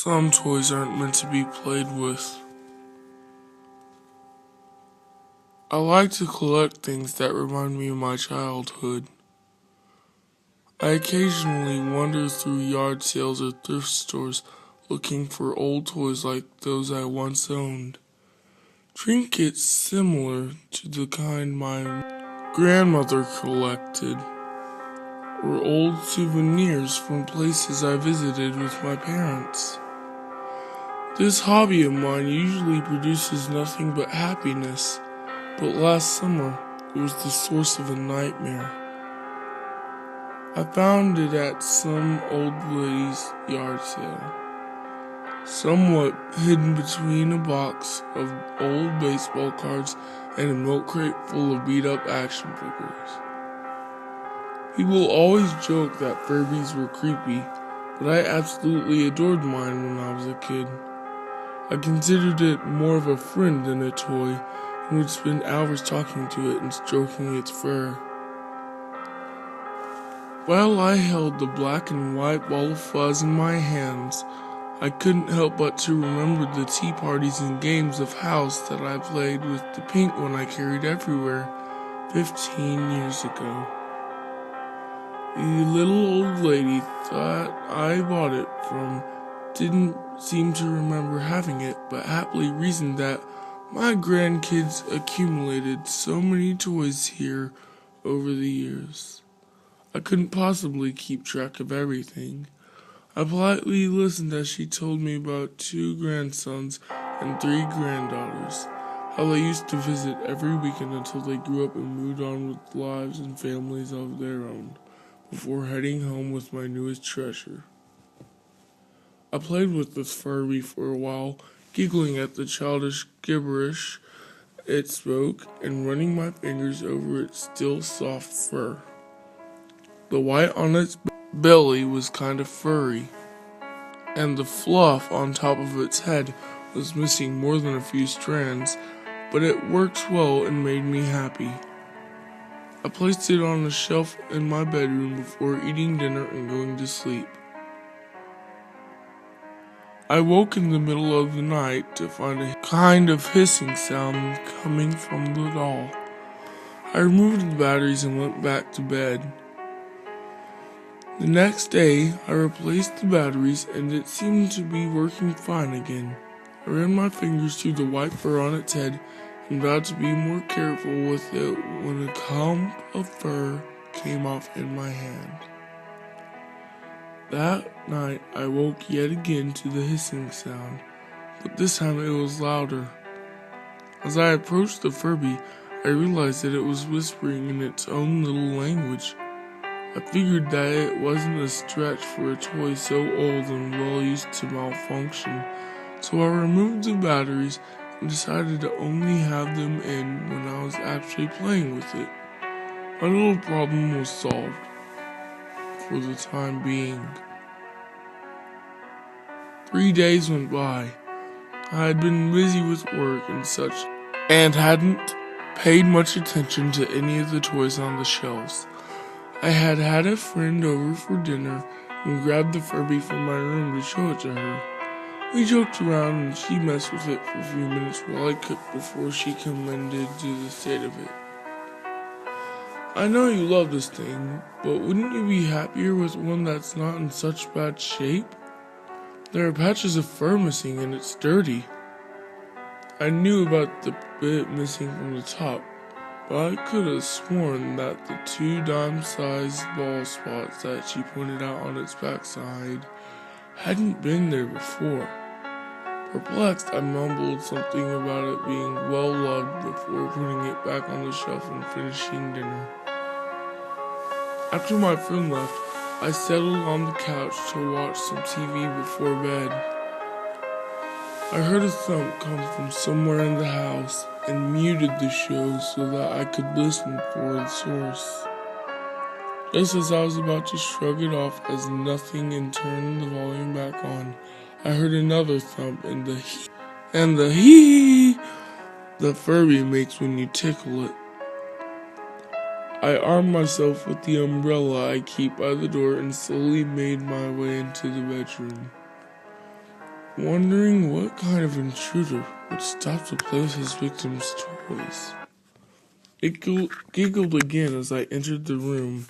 Some toys aren't meant to be played with. I like to collect things that remind me of my childhood. I occasionally wander through yard sales or thrift stores looking for old toys like those I once owned. Trinkets similar to the kind my grandmother collected, or old souvenirs from places I visited with my parents. This hobby of mine usually produces nothing but happiness, but last summer it was the source of a nightmare. I found it at some old lady's yard sale, somewhat hidden between a box of old baseball cards and a milk crate full of beat-up action figures. People always joke that Furbies were creepy, but I absolutely adored mine when I was a kid. I considered it more of a friend than a toy, and would spend hours talking to it and stroking its fur. While I held the black and white ball of fuzz in my hands, I couldn't help but to remember the tea parties and games of house that I played with the pink one I carried everywhere 15 years ago. The little old lady that I bought it from didn't seem to remember having it, but happily reasoned that my grandkids accumulated so many toys here over the years. I couldn't possibly keep track of everything. I politely listened as she told me about 2 grandsons and 3 granddaughters, how they used to visit every weekend until they grew up and moved on with lives and families of their own, before heading home with my newest treasure. I played with this Furby for a while, giggling at the childish gibberish it spoke and running my fingers over its still soft fur. The white on its belly was kind of furry, and the fluff on top of its head was missing more than a few strands, but it worked well and made me happy. I placed it on a shelf in my bedroom before eating dinner and going to sleep. I woke in the middle of the night to find a kind of hissing sound coming from the doll. I removed the batteries and went back to bed. The next day, I replaced the batteries and it seemed to be working fine again. I ran my fingers through the white fur on its head and vowed to be more careful with it when a clump of fur came off in my hand. That night, I woke yet again to the hissing sound, but this time it was louder. As I approached the Furby, I realized that it was whispering in its own little language. I figured that it wasn't a stretch for a toy so old and well used to malfunction, so I removed the batteries and decided to only have them in when I was actually playing with it. My little problem was solved, for the time being. 3 days went by. I had been busy with work and such, and hadn't paid much attention to any of the toys on the shelves. I had had a friend over for dinner and grabbed the Furby from my room to show it to her. We joked around and she messed with it for a few minutes while I cooked before she commended to the state of it. I know you love this thing, but wouldn't you be happier with one that's not in such bad shape? There are patches of fur missing and it's dirty. I knew about the bit missing from the top, but I could have sworn that the 2 dime-sized ball spots that she pointed out on its backside hadn't been there before. Perplexed, I mumbled something about it being well loved before putting it back on the shelf and finishing dinner. After my friend left, I settled on the couch to watch some TV before bed. I heard a thump come from somewhere in the house and muted the show so that I could listen for the source. Just as I was about to shrug it off as nothing and turn the volume back on, I heard another thump and the hee the Furby makes when you tickle it. I armed myself with the umbrella I keep by the door and slowly made my way into the bedroom. wondering what kind of intruder would stop to play with his victim's toys. It giggled again as I entered the room,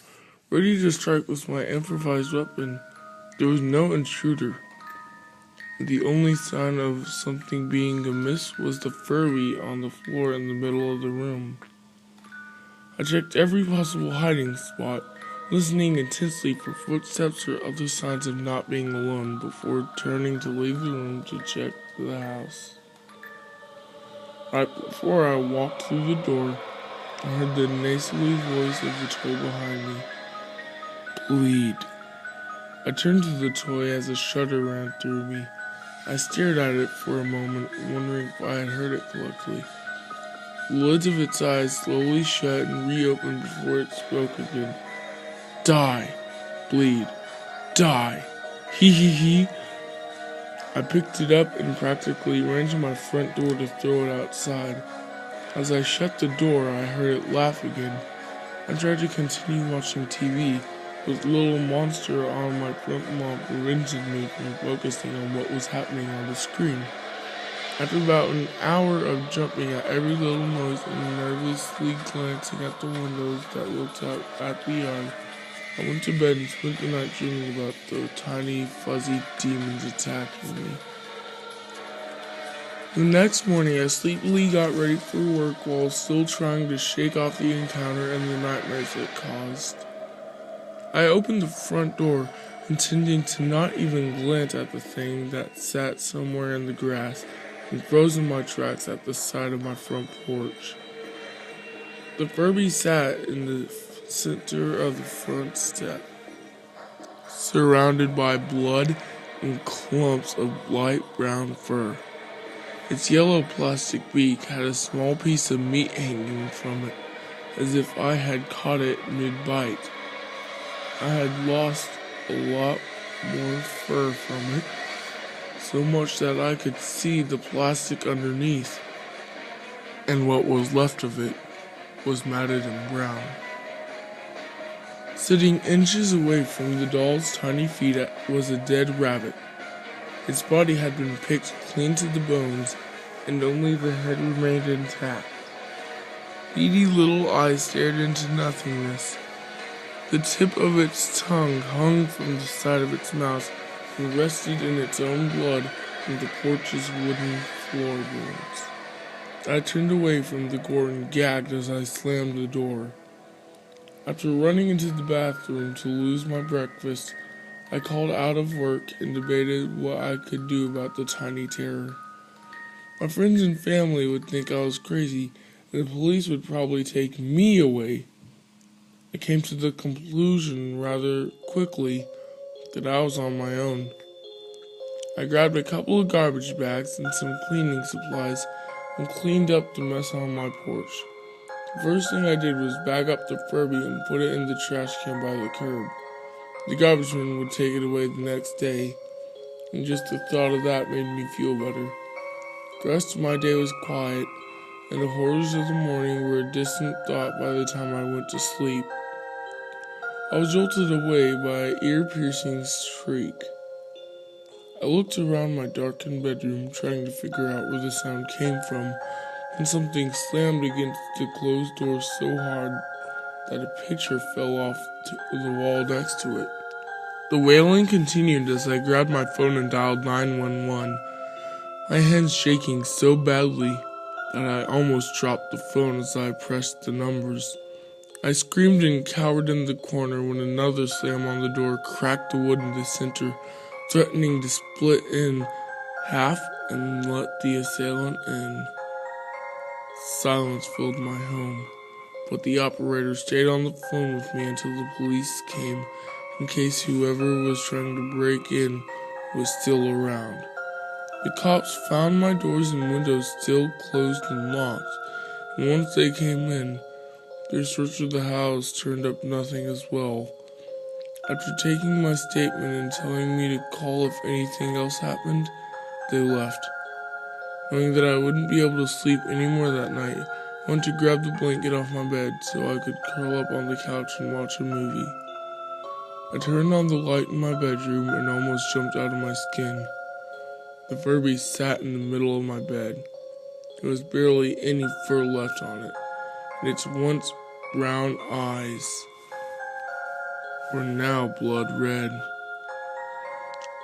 ready to strike with my improvised weapon. There was no intruder. The only sign of something being amiss was the Furby on the floor in the middle of the room. I checked every possible hiding spot, listening intensely for footsteps or other signs of not being alone before turning to leave the room to check the house. Right before I walked through the door, I heard the nasally voice of the toy behind me. Bleed. I turned to the toy as a shudder ran through me. I stared at it for a moment, wondering if I had heard it correctly. The lids of its eyes slowly shut and reopened before it spoke again. Die. Bleed. Die. Hee hee hee. I picked it up and practically ran to my front door to throw it outside. As I shut the door, I heard it laugh again. I tried to continue watching TV, but the little monster on my front lawn prevented me from focusing on what was happening on the screen. After about an hour of jumping at every little noise and nervously glancing at the windows that looked out at the yard, I went to bed and spent the night dreaming about the tiny, fuzzy demons attacking me. The next morning, I sleepily got ready for work while still trying to shake off the encounter and the nightmares it caused. I opened the front door, intending to not even glance at the thing that sat somewhere in the grass and froze in my tracks at the side of my front porch. The Furby sat in the center of the front step, surrounded by blood and clumps of light brown fur. Its yellow plastic beak had a small piece of meat hanging from it, as if I had caught it mid-bite. I had lost a lot more fur from it, so much that I could see the plastic underneath, and what was left of it was matted and brown. Sitting inches away from the doll's tiny feet was a dead rabbit. Its body had been picked clean to the bones, and only the head remained intact. Beady little eyes stared into nothingness. The tip of its tongue hung from the side of its mouth and rested in its own blood on the porch's wooden floorboards. I turned away from the gore and gagged as I slammed the door. After running into the bathroom to lose my breakfast, I called out of work and debated what I could do about the tiny terror. My friends and family would think I was crazy, and the police would probably take me away. I came to the conclusion rather quickly that I was on my own. I grabbed a couple of garbage bags and some cleaning supplies and cleaned up the mess on my porch. The first thing I did was bag up the Furby and put it in the trash can by the curb. The garbage man would take it away the next day, and just the thought of that made me feel better. The rest of my day was quiet, and the horrors of the morning were a distant thought by the time I went to sleep. I was jolted away by an ear-piercing shriek. I looked around my darkened bedroom, trying to figure out where the sound came from, and something slammed against the closed door so hard that a picture fell off the wall next to it. The wailing continued as I grabbed my phone and dialed 911, my hands shaking so badly that I almost dropped the phone as I pressed the numbers. I screamed and cowered in the corner when another slam on the door cracked the wood in the center, threatening to split in half and let the assailant in. Silence filled my home, but the operator stayed on the phone with me until the police came, in case whoever was trying to break in was still around. The cops found my doors and windows still closed and locked, and once they came in, their search of the house turned up nothing as well. After taking my statement and telling me to call if anything else happened, they left. Knowing that I wouldn't be able to sleep anymore that night, I went to grab the blanket off my bed so I could curl up on the couch and watch a movie. I turned on the light in my bedroom and almost jumped out of my skin. The Furby sat in the middle of my bed. There was barely any fur left on it, and its once brown eyes were now blood red.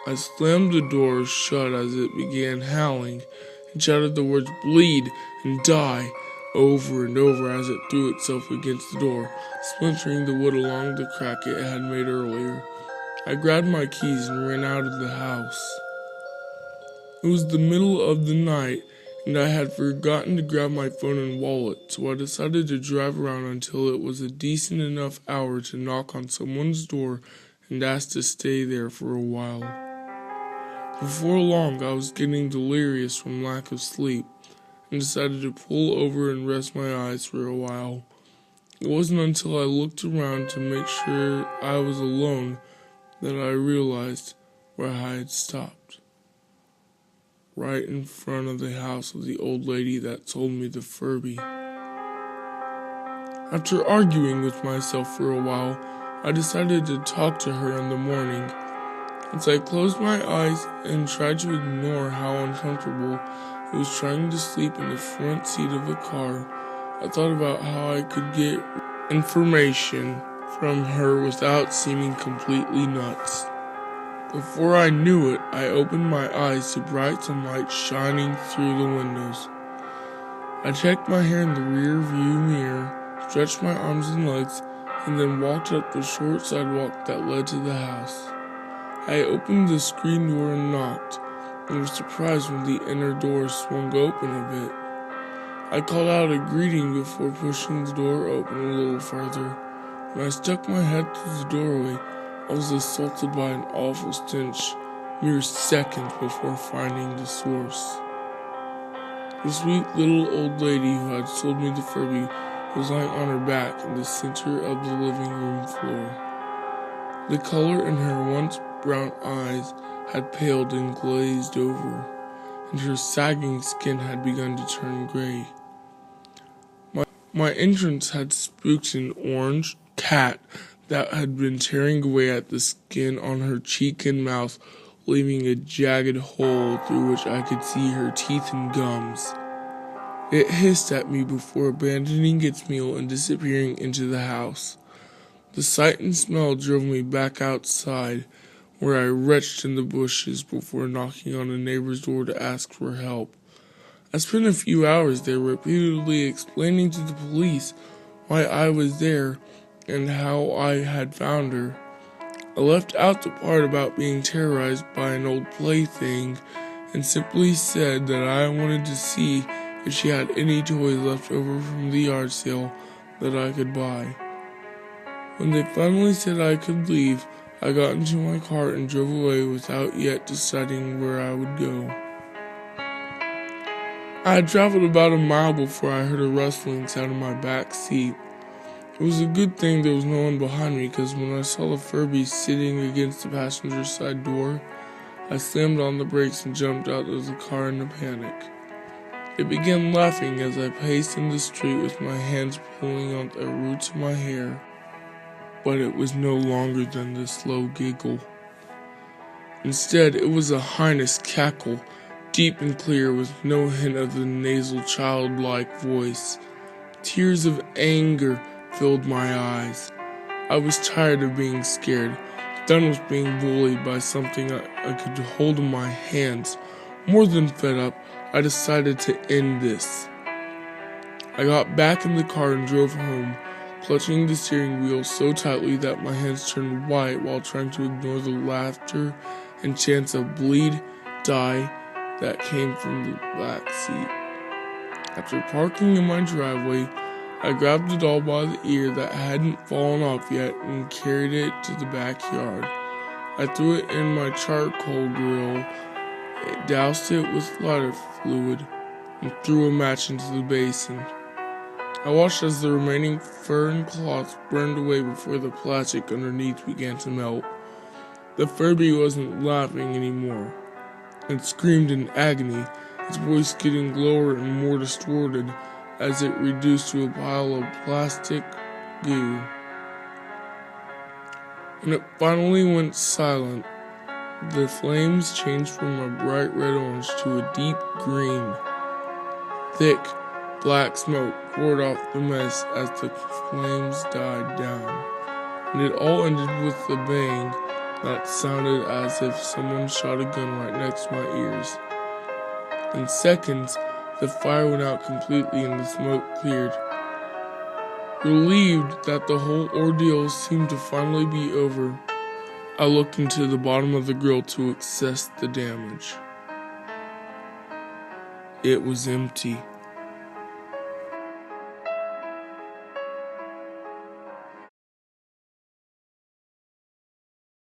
I slammed the door shut as it began howling and shouted the words "bleed" and "die" over and over as it threw itself against the door, splintering the wood along the crack it had made earlier. I grabbed my keys and ran out of the house. It was the middle of the night, and I had forgotten to grab my phone and wallet, so I decided to drive around until it was a decent enough hour to knock on someone's door and ask to stay there for a while. Before long, I was getting delirious from lack of sleep, and decided to pull over and rest my eyes for a while. It wasn't until I looked around to make sure I was alone that I realized where I had stopped. Right in front of the house of the old lady that sold me the Furby. After arguing with myself for a while, I decided to talk to her in the morning. As I closed my eyes and tried to ignore how uncomfortable it was trying to sleep in the front seat of a car, I thought about how I could get information from her without seeming completely nuts. Before I knew it, I opened my eyes to bright sunlight shining through the windows. I checked my hair in the rear view mirror, stretched my arms and legs, and then walked up the short sidewalk that led to the house. I opened the screen door and knocked, and was surprised when the inner door swung open a bit. I called out a greeting before pushing the door open a little further. When I stuck my head through the doorway, I was assaulted by an awful stench mere seconds before finding the source. The sweet little old lady who had sold me the Furby was lying on her back in the center of the living room floor. The color in her once brown eyes had paled and glazed over, and her sagging skin had begun to turn gray. My entrance had spooked an orange cat that had been tearing away at the skin on her cheek and mouth, leaving a jagged hole through which I could see her teeth and gums. It hissed at me before abandoning its meal and disappearing into the house. The sight and smell drove me back outside, where I retched in the bushes before knocking on a neighbor's door to ask for help. I spent a few hours there repeatedly explaining to the police why I was there and how I had found her. I left out the part about being terrorized by an old plaything and simply said that I wanted to see if she had any toys left over from the yard sale that I could buy. When they finally said I could leave, I got into my car and drove away without yet deciding where I would go. I had traveled about a mile before I heard a rustling sound in my back seat. It was a good thing there was no one behind me, because when I saw the Furby sitting against the passenger side door, I slammed on the brakes and jumped out of the car in a panic. It began laughing as I paced in the street with my hands pulling out the roots of my hair, but it was no longer than the slow giggle. Instead, it was a heinous cackle, deep and clear, with no hint of the nasal childlike voice. Tears of anger filled my eyes. I was tired of being scared, done with being bullied by something I could hold in my hands. More than fed up, I decided to end this. I got back in the car and drove home, clutching the steering wheel so tightly that my hands turned white while trying to ignore the laughter and chants of bleed, die that came from the back seat. After parking in my driveway, I grabbed the doll by the ear that hadn't fallen off yet and carried it to the backyard. I threw it in my charcoal grill, doused it with lighter fluid, and threw a match into the basin. I watched as the remaining fur and cloth burned away before the plastic underneath began to melt. The Furby wasn't laughing anymore. It screamed in agony, its voice getting lower and more distorted as it reduced to a pile of plastic goo. When it finally went silent, The flames changed from a bright red orange to a deep green. Thick, black smoke poured off the mess as the flames died down, and it all ended with a bang that sounded as if someone shot a gun right next to my ears. In seconds, the fire went out completely and the smoke cleared. Relieved that the whole ordeal seemed to finally be over, I looked into the bottom of the grill to assess the damage. It was empty.